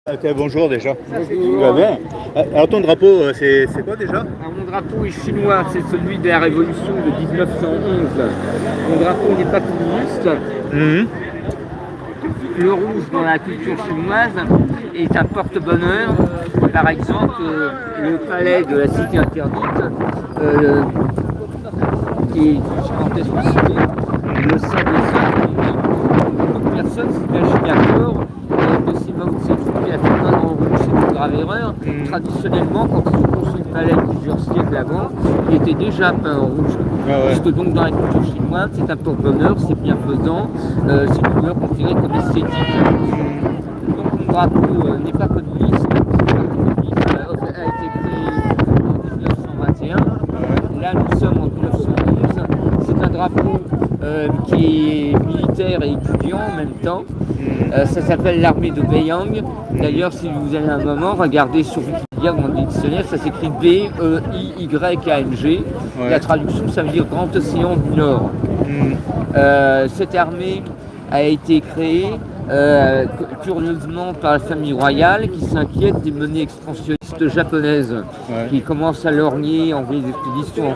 Ok, bonjour déjà. Bonjour. Tu vas bien? Alors ton drapeau, c'est quoi déjà? Alors, mon drapeau est chinois, c'est celui de la Révolution de 1911. Mon drapeau n'est pas communiste. Mhm. Le rouge dans la culture chinoise est un porte-bonheur. Par exemple, le palais de la cité interdite, qui est une gigantesque cité, le sein de ça, beaucoup de personnes s'imaginent encore que c'est Mao Tse-tung qui a fait peindre en rouge, c'est une grave erreur. Traditionnellement, quand ils ont construit le palais plusieurs siècles avant, il était déjà peint en rouge. Ah ouais. Puisque donc dans la culture chinoise, c'est un porte-bonheur, c'est bienfaisant, c'est une couleur considérée comme esthétique. Donc mon drapeau n'est pas communiste, a été créé en 1921. Là nous sommes en 1911. C'est un drapeau qui est militaire et étudiant en même temps. Ça s'appelle l'armée de Beiyang. D'ailleurs, si vous avez un moment, regardez sur Wikipédia ou dans le dictionnaire, ça s'écrit B-E-I-Y-A-N-G. Ouais. La traduction, ça veut dire Grand Océan du Nord. Cette armée a été créée curieusement par la famille royale qui s'inquiète des menées expansionnistes japonaises qui commencent à lorgner, envoyer des expéditions en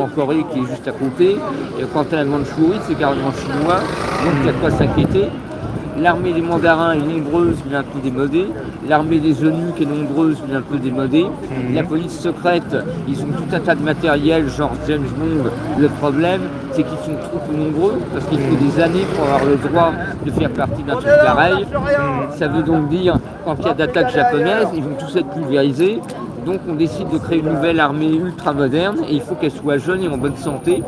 Corée qui est juste à côté. Et quant à la Mandchourie, c'est carrément chinois, donc il y a de quoi s'inquiéter. L'armée des mandarins est nombreuse mais un peu démodée. L'armée des eunuques est nombreuse mais un peu démodée. La police secrète, ils ont tout un tas de matériel, genre James Bond. Le problème, c'est qu'ils sont trop peu nombreux parce qu'il faut des années pour avoir le droit de faire partie d'un truc pareil. Ça veut donc dire, quand il y a d'attaques japonaises, ils vont tous être pulvérisés. Donc on décide de créer une nouvelle armée ultra moderne et il faut qu'elle soit jeune et en bonne santé.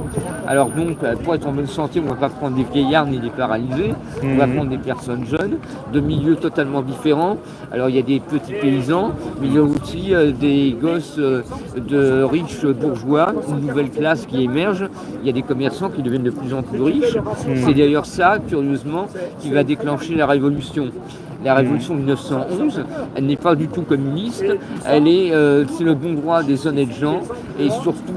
Alors donc pour être en bonne santé, on ne va pas prendre des vieillards ni des paralysés, on va prendre des personnes jeunes, de milieux totalement différents. Alors il y a des petits paysans, mais il y a aussi des gosses de riches bourgeois, une nouvelle classe qui émerge. Il y a des commerçants qui deviennent de plus en plus riches. C'est d'ailleurs ça, curieusement, qui va déclencher la révolution. La révolution de 1911, elle n'est pas du tout communiste, c'est le bon droit des honnêtes gens et surtout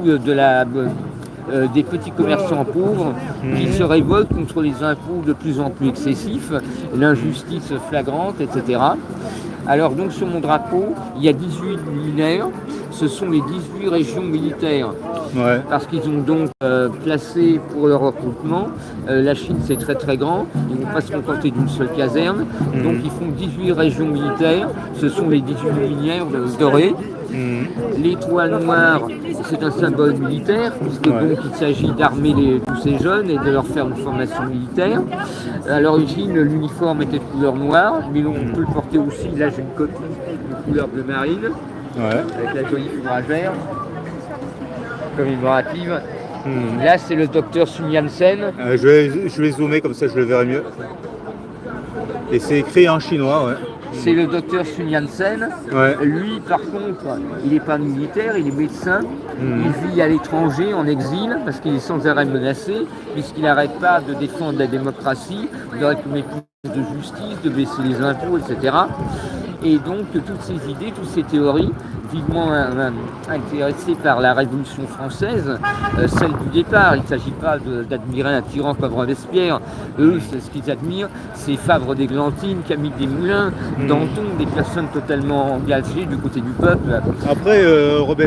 des petits commerçants pauvres qui se révoltent contre les impôts de plus en plus excessifs, l'injustice flagrante, etc. Alors donc sur mon drapeau, il y a 18 luminaires, ce sont les 18 régions militaires. Parce qu'ils ont donc placé pour leur recrutement, la Chine c'est très très grand, ils ne vont pas se contenter d'une seule caserne, donc ils font 18 régions militaires, ce sont les 18 luminaires dorées. L'étoile noire, c'est un symbole militaire, puisque donc il s'agit d'armer tous ces jeunes et de leur faire une formation militaire. À l'origine, l'uniforme était de couleur noire, mais on peut le porter aussi, là j'ai une copie de couleur bleu marine, avec la jolie fourragère commémorative. Là c'est le docteur Sun Yat-sen. Je vais zoomer comme ça je le verrai mieux. Et c'est écrit en chinois, C'est le docteur Sun Yat-sen. Lui, par contre, il n'est pas militaire, il est médecin. Il vit à l'étranger, en exil, parce qu'il est sans arrêt menacé, puisqu'il n'arrête pas de défendre la démocratie, de réclamer plus de justice, de baisser les impôts, etc. Et donc, toutes ces idées, toutes ces théories, vivement intéressés par la Révolution française, celle du départ. Il ne s'agit pas d'admirer un tyran comme Robespierre. Eux, ce qu'ils admirent, c'est Favre d'Églantine, Camille Desmoulins, Danton, des personnes totalement engagées du côté du peuple. Après, Robert